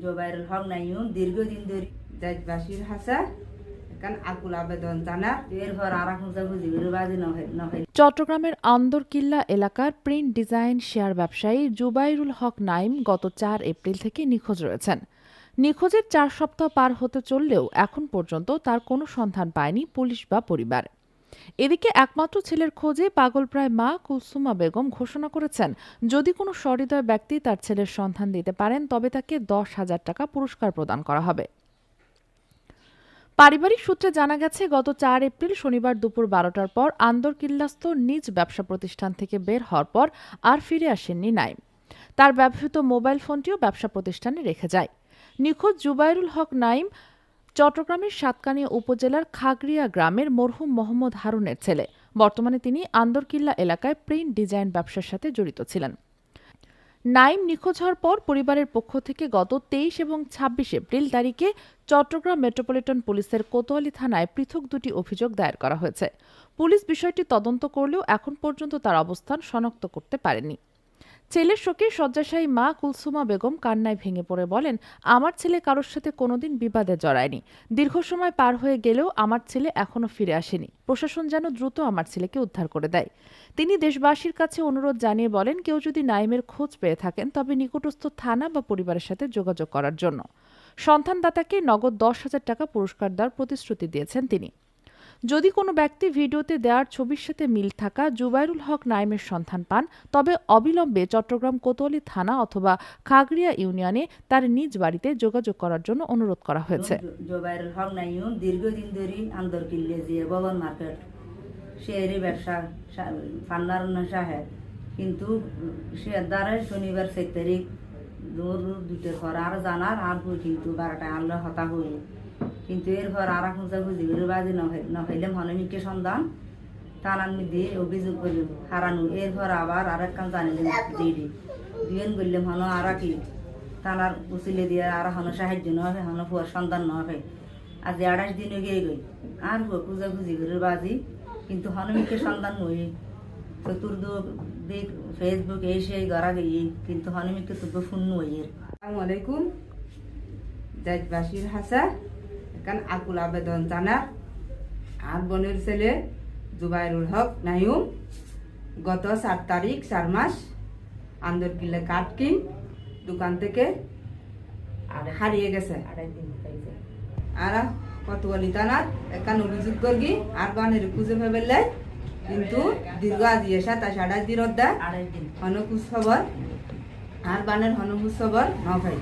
জুবাইরুল হক নাইম দীর্ঘদিন ধরে দেশবাসীর হাসা এখন আকুল আবেদন জানা এরপর আরা খুঁজাখুঁজি বাজি নয়। চট্টগ্রামের আন্দরকিল্লা এলাকার প্রিন্ট ডিজাইন শেয়ার ব্যবসায়ী জুবাইরুল হক নাইম গত 4 এপ্রিল থেকে নিখোঁজ রয়েছেন। নিখোঁজের 4 সপ্তাহ পার হতে চললেও এখন পর্যন্ত তার কোনো সন্ধান পায়নি পুলিশ বা পরিবার। এদিকে একমাত্র ছেলের খোঁজে পাগলপ্রায় মা কুলসুমা বেগম ঘোষণা করেছেন, যদি কোনো সহৃদয় ব্যক্তি তার ছেলের সন্ধান দিতে পারেন তবে তাকে 10,000 টাকা পুরস্কার প্রদান করা হবে। পারিবারিক সূত্রে জানা গেছে, গত 4 এপ্রিল শনিবার দুপুর 12টার পর আন্দরকিল্লাস্থ নিজ ব্যবসা প্রতিষ্ঠান থেকে বের হওয়ার পর আর ফিরে আসেননি নাইম। তার ব্যবহৃত মোবাইল ফোনটিও ব্যবসা প্রতিষ্ঠানে রেখে যায়। নিখোঁজ জুবাইরুল হক নাইম চট্টগ্রামের সাতকানিয়া উপজেলার খাগড়িয়া গ্রামের মরহুম মোহাম্মদ হারুনের ছেলে। বর্তমানে তিনি আন্দরকিল্লা এলাকায় প্রিন্ট ডিজাইন ব্যবসার সাথে জড়িত ছিলেন। নাইম নিখোঁজ হওয়ার পর পরিবারের পক্ষ থেকে গত 23 এবং 26 এপ্রিল তারিখে চট্টগ্রাম মেট্রোপলিটন পুলিশের কোতোয়ালি থানায় পৃথক 2টি অভিযোগ দায়ের করা হয়েছে। পুলিশ বিষয়টি তদন্ত করলেও এখন পর্যন্ত তার অবস্থান শনাক্ত করতে পারেনি। ছেলের শোকে শয্যাশায়ী মা কুলসুমা বেগম কান্নায় ভেঙে পড়ে বলেন, আমার ছেলে কারোর সাথে কোনোদিন বিবাদে জড়ায়নি। দীর্ঘ সময় পার হয়ে গেলেও আমার ছেলে এখনো ফিরে আসেনি। প্রশাসন যেন দ্রুত আমার ছেলেকে উদ্ধার করে দেয়। তিনি দেশবাসীর কাছে অনুরোধ জানিয়ে বলেন, কেউ যদি নাইমের খোঁজ পেয়ে থাকেন তবে নিকটস্থ থানা বা পরিবারের সাথে যোগাযোগ করার জন্য। সন্ধানদাতাকে নগদ 10,000 টাকা পুরস্কার দেওয়ার প্রতিশ্রুতি দিয়েছেন তিনি। যদি কোনো ব্যক্তি ভিডিওতে দেওয়ার ছবির সাথে মিল থাকা জুবাইরুল হক নাইমের সন্ধান পান তবে অবিলম্বে চট্টগ্রাম কোতোয়ালি থানা অথবা খাগড়িয়া ইউনিয়নে তার নিজ বাড়িতে যোগাযোগ করার জন্য অনুরোধ করা হয়েছে। জুবাইরুল হক নাইম দীর্ঘদিন ধরে আন্দরকিল্লা দিয়ে ভবন মার্কেট শেয়ারি ব্যবসা ফান্নার সাহেব, কিন্তু সে দ্বারা শনিবার 7 তারিখ দুটোর পর আর জানার আর কিন্তু 12টায় আল্লাহ হতা হই, কিন্তু এরপর আর খুঁজাখুঁজি বাজি নখাইলাম হনমিকে সন্ধান থানার মধ্যে অভিযোগ করলাম হারানো। এরপর আবার আর এক কাম জানিলাম জিডি দিন বললাম হন আর কি থানার উচিলে দিয়ে আর হন সাহায্য না হবে, হন পুয়ার সন্ধান না হবে। আজ 28 দিন গিয়ে গই আর খুঁজাখুঁজি করে বাজি, কিন্তু হনমিকে সন্ধান নই। চতুর্দিক ফেসবুক এই সেই গড়া গিয়ে, কিন্তু হনমিকে তো ফোন নই। আসসালামু আলাইকুম। দেশবাসীর হাসা এখন আকুল আবেদন জানা আর বোনের ছেলে জুবাইরুল হক নাইম গত 7 তারিখ 4 মাস আন্দরকিল্লা কাটকিন দোকান থেকে হারিয়ে গেছে। আর কোতোয়ালি থানার এখন অভিযোগ করি আর বানের খুঁজে ফেলে, কিন্তু দীর্ঘ আজিয়ে 27-28 দিন হনকুজ খবর আর বানের হনকুজ খবর ন ভাই।